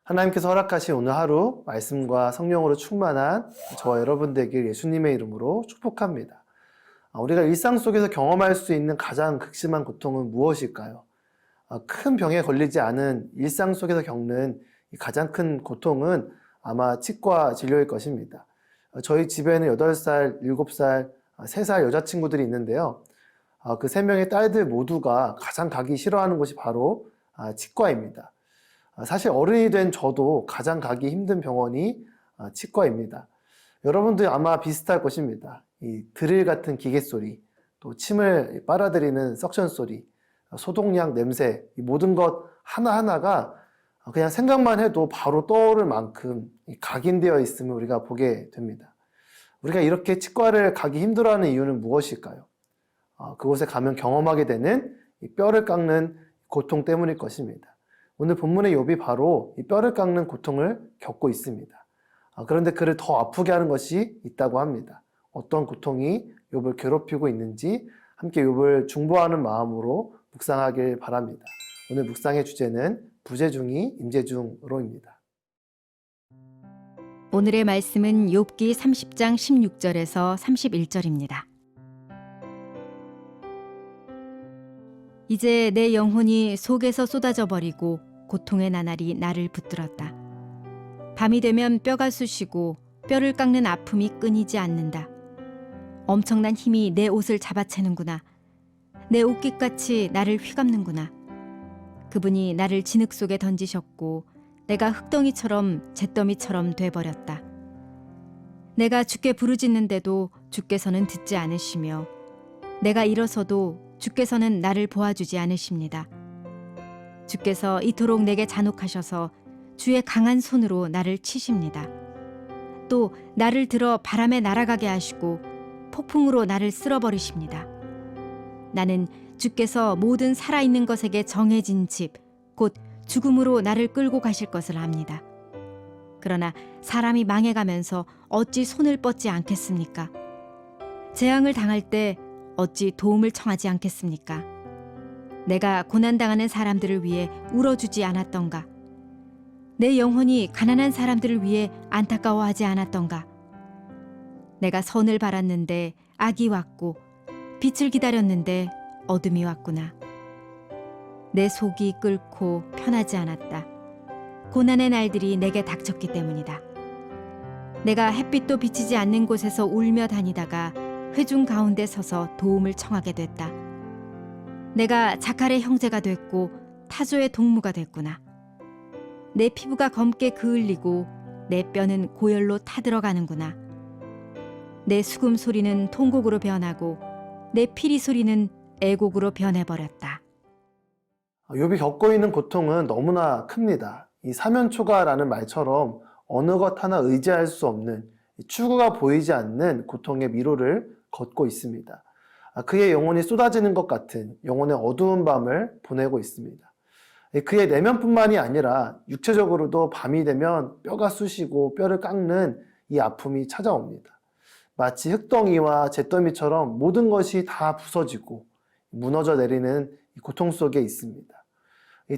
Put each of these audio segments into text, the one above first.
하나님께서 허락하신 오늘 하루 말씀과 성령으로 충만한 저와 여러분들에게 예수님의 이름으로 축복합니다. 우리가 일상 속에서 경험할 수 있는 가장 극심한 고통은 무엇일까요? 큰 병에 걸리지 않은 일상 속에서 겪는 가장 큰 고통은 아마 치과 진료일 것입니다. 저희 집에는 8살, 7살, 3살 여자친구들이 있는데요. 그 3명의 딸들 모두가 가장 가기 싫어하는 곳이 바로 치과입니다. 사실 어른이 된 저도 가장 가기 힘든 병원이 치과입니다. 여러분도 아마 비슷할 것입니다. 이 드릴 같은 기계 소리, 또 침을 빨아들이는 석션 소리, 소독약 냄새, 이 모든 것 하나하나가 그냥 생각만 해도 바로 떠오를 만큼 각인되어 있음을 우리가 보게 됩니다. 우리가 이렇게 치과를 가기 힘들어하는 이유는 무엇일까요? 그곳에 가면 경험하게 되는 이 뼈를 깎는 고통 때문일 것입니다. 오늘 본문의 욥이 바로 이 뼈를 깎는 고통을 겪고 있습니다. 그런데 그를 더 아프게 하는 것이 있다고 합니다. 어떤 고통이 욥을 괴롭히고 있는지 함께 욥을 중보하는 마음으로 묵상하길 바랍니다. 오늘 묵상의 주제는 부재중이 임재중으로입니다. 오늘의 말씀은 욥기 30장 16절에서 31절입니다. 이제 내 영혼이 속에서 쏟아져 버리고 고통의 나날이 나를 붙들었다. 밤이 되면 뼈가 쑤시고 뼈를 깎는 아픔이 끊이지 않는다. 엄청난 힘이 내 옷을 잡아채는구나. 내 옷깃같이 나를 휘감는구나. 그분이 나를 진흙 속에 던지셨고 내가 흙덩이처럼 잿더미처럼 돼버렸다. 내가 주께 부르짖는데도 주께서는 듣지 않으시며 내가 일어서도 주께서는 나를 보아주지 않으십니다. 주께서 이토록 내게 잔혹하셔서 주의 강한 손으로 나를 치십니다. 또 나를 들어 바람에 날아가게 하시고 폭풍으로 나를 쓸어버리십니다. 나는 주께서 모든 살아있는 것에게 정해진 집, 곧 죽음으로 나를 끌고 가실 것을 압니다. 그러나 사람이 망해가면서 어찌 손을 뻗지 않겠습니까? 재앙을 당할 때 어찌 도움을 청하지 않겠습니까? 내가 고난당하는 사람들을 위해 울어주지 않았던가? 내 영혼이 가난한 사람들을 위해 안타까워하지 않았던가? 내가 선을 바랐는데 악이 왔고 빛을 기다렸는데 어둠이 왔구나. 내 속이 끓고 편하지 않았다. 고난의 날들이 내게 닥쳤기 때문이다. 내가 햇빛도 비치지 않는 곳에서 울며 다니다가 회중 가운데 서서 도움을 청하게 됐다. 내가 자칼의 형제가 됐고 타조의 동무가 됐구나. 내 피부가 검게 그을리고 내 뼈는 고열로 타들어가는구나. 내 수금 소리는 통곡으로 변하고 내 피리 소리는 애곡으로 변해버렸다. 욥이 겪고 있는 고통은 너무나 큽니다. 이 사면초가라는 말처럼 어느 것 하나 의지할 수 없는 추구가 보이지 않는 고통의 미로를 걷고 있습니다. 그의 영혼이 쏟아지는 것 같은 영혼의 어두운 밤을 보내고 있습니다. 그의 내면뿐만이 아니라 육체적으로도 밤이 되면 뼈가 쑤시고 뼈를 깎는 이 아픔이 찾아옵니다. 마치 흙덩이와 잿더미처럼 모든 것이 다 부서지고 무너져 내리는 고통 속에 있습니다.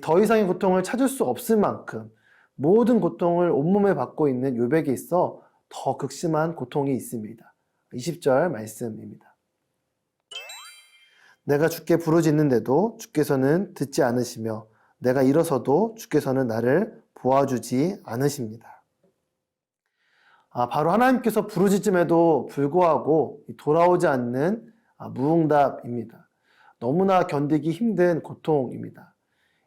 더 이상의 고통을 찾을 수 없을 만큼 모든 고통을 온몸에 받고 있는 욥에게 있어 더 극심한 고통이 있습니다. 20절 말씀입니다. 내가 주께 부르짖는데도 주께서는 듣지 않으시며 내가 일어서도 주께서는 나를 보아주지 않으십니다. 바로 하나님께서 부르짖음에도 불구하고 돌아오지 않는 무응답입니다. 너무나 견디기 힘든 고통입니다.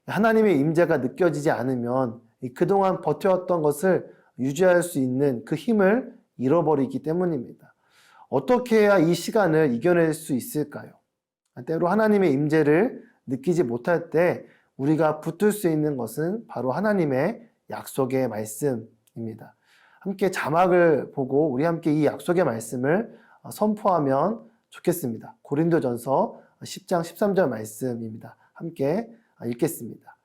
하나님의 임재가 느껴지지 않으면 그동안 버텨왔던 것을 유지할 수 있는 그 힘을 잃어버리기 때문입니다. 어떻게 해야 이 시간을 이겨낼 수 있을까요? 때로 하나님의 임재를 느끼지 못할 때 우리가 붙들 수 있는 것은 바로 하나님의 약속의 말씀입니다. 함께 자막을 보고 우리 함께 이 약속의 말씀을 선포하면 좋겠습니다. 고린도전서 10장 13절 말씀입니다. 함께 읽겠습니다.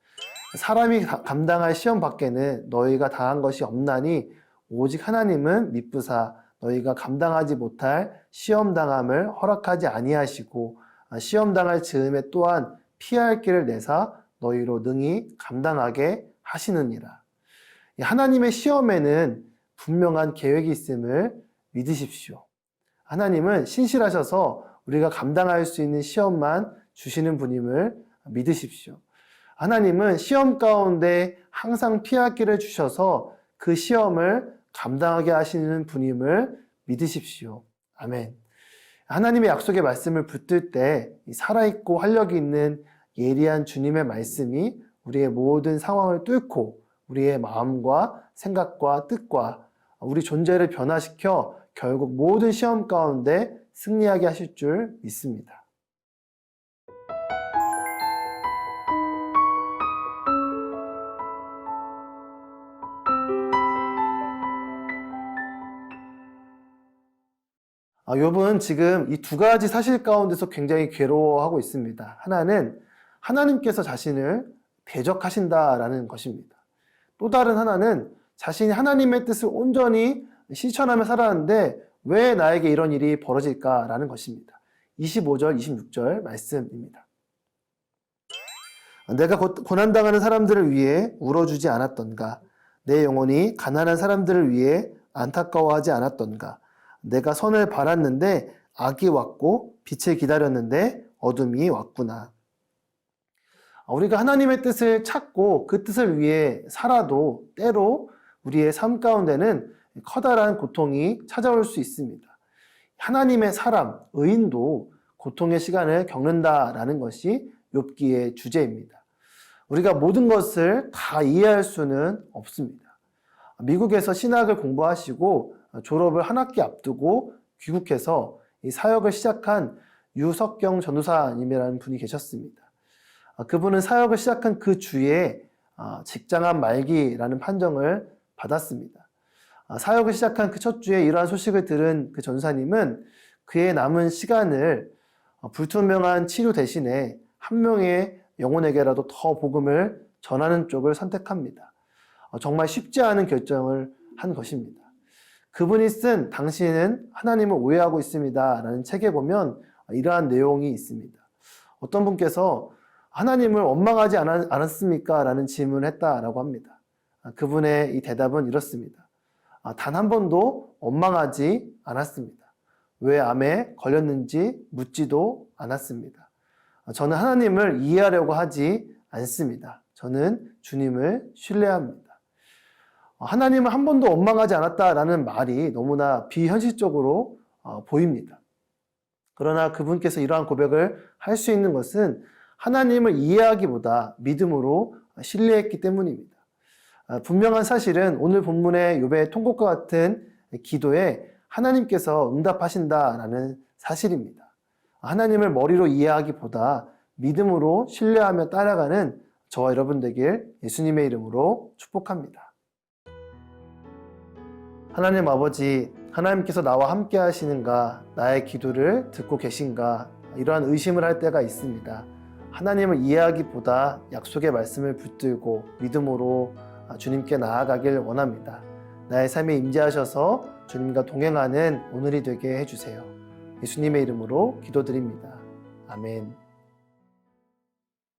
사람이 감당할 시험 밖에는 너희가 당한 것이 없나니 오직 하나님은 미쁘사 너희가 감당하지 못할 시험당함을 허락하지 아니하시고 시험당할 즈음에 또한 피할 길을 내사 너희로 능히 감당하게 하시느니라. 하나님의 시험에는 분명한 계획이 있음을 믿으십시오. 하나님은 신실하셔서 우리가 감당할 수 있는 시험만 주시는 분임을 믿으십시오. 하나님은 시험 가운데 항상 피할 길을 주셔서 그 시험을 감당하게 하시는 분임을 믿으십시오. 아멘. 하나님의 약속의 말씀을 붙들 때 살아있고 활력이 있는 예리한 주님의 말씀이 우리의 모든 상황을 뚫고 우리의 마음과 생각과 뜻과 우리 존재를 변화시켜 결국 모든 시험 가운데 승리하게 하실 줄 믿습니다. 욥은 지금 이 두 가지 사실 가운데서 굉장히 괴로워하고 있습니다. 하나는 하나님께서 자신을 대적하신다라는 것입니다. 또 다른 하나는 자신이 하나님의 뜻을 온전히 실천하며 살았는데 왜 나에게 이런 일이 벌어질까라는 것입니다. 25절, 26절 말씀입니다. 내가 고난당하는 사람들을 위해 울어주지 않았던가? 내 영혼이 가난한 사람들을 위해 안타까워하지 않았던가? 내가 선을 바랐는데 악이 왔고 빛을 기다렸는데 어둠이 왔구나. 우리가 하나님의 뜻을 찾고 그 뜻을 위해 살아도 때로 우리의 삶 가운데는 커다란 고통이 찾아올 수 있습니다. 하나님의 사람, 의인도 고통의 시간을 겪는다라는 것이 욥기의 주제입니다. 우리가 모든 것을 다 이해할 수는 없습니다. 미국에서 신학을 공부하시고 졸업을 한 학기 앞두고 귀국해서 이 사역을 시작한 유석경 전도사님이라는 분이 계셨습니다. 그분은 사역을 시작한 그 주에 직장암 말기라는 판정을 받았습니다. 사역을 시작한 그 첫 주에 이러한 소식을 들은 그 전사님은 그의 남은 시간을 불투명한 치료 대신에 한 명의 영혼에게라도 더 복음을 전하는 쪽을 선택합니다. 정말 쉽지 않은 결정을 한 것입니다. 그분이 쓴 당신은 하나님을 오해하고 있습니다 라는 책에 보면 이러한 내용이 있습니다. 어떤 분께서 하나님을 원망하지 않았습니까? 라는 질문을 했다라고 합니다. 그분의 이 대답은 이렇습니다. 단 한 번도 원망하지 않았습니다. 왜 암에 걸렸는지 묻지도 않았습니다. 저는 하나님을 이해하려고 하지 않습니다. 저는 주님을 신뢰합니다. 하나님을 한 번도 원망하지 않았다라는 말이 너무나 비현실적으로 보입니다. 그러나 그분께서 이러한 고백을 할 수 있는 것은 하나님을 이해하기보다 믿음으로 신뢰했기 때문입니다. 분명한 사실은 오늘 본문의 욥의 통곡과 같은 기도에 하나님께서 응답하신다라는 사실입니다. 하나님을 머리로 이해하기보다 믿음으로 신뢰하며 따라가는 저와 여러분 되길 예수님의 이름으로 축복합니다. 하나님 아버지, 하나님께서 나와 함께 하시는가, 나의 기도를 듣고 계신가, 이러한 의심을 할 때가 있습니다. 하나님을 이해하기보다 약속의 말씀을 붙들고 믿음으로 주님께 나아가길 원합니다. 나의 삶에 임재하셔서 주님과 동행하는 오늘이 되게 해주세요. 예수님의 이름으로 기도드립니다. 아멘.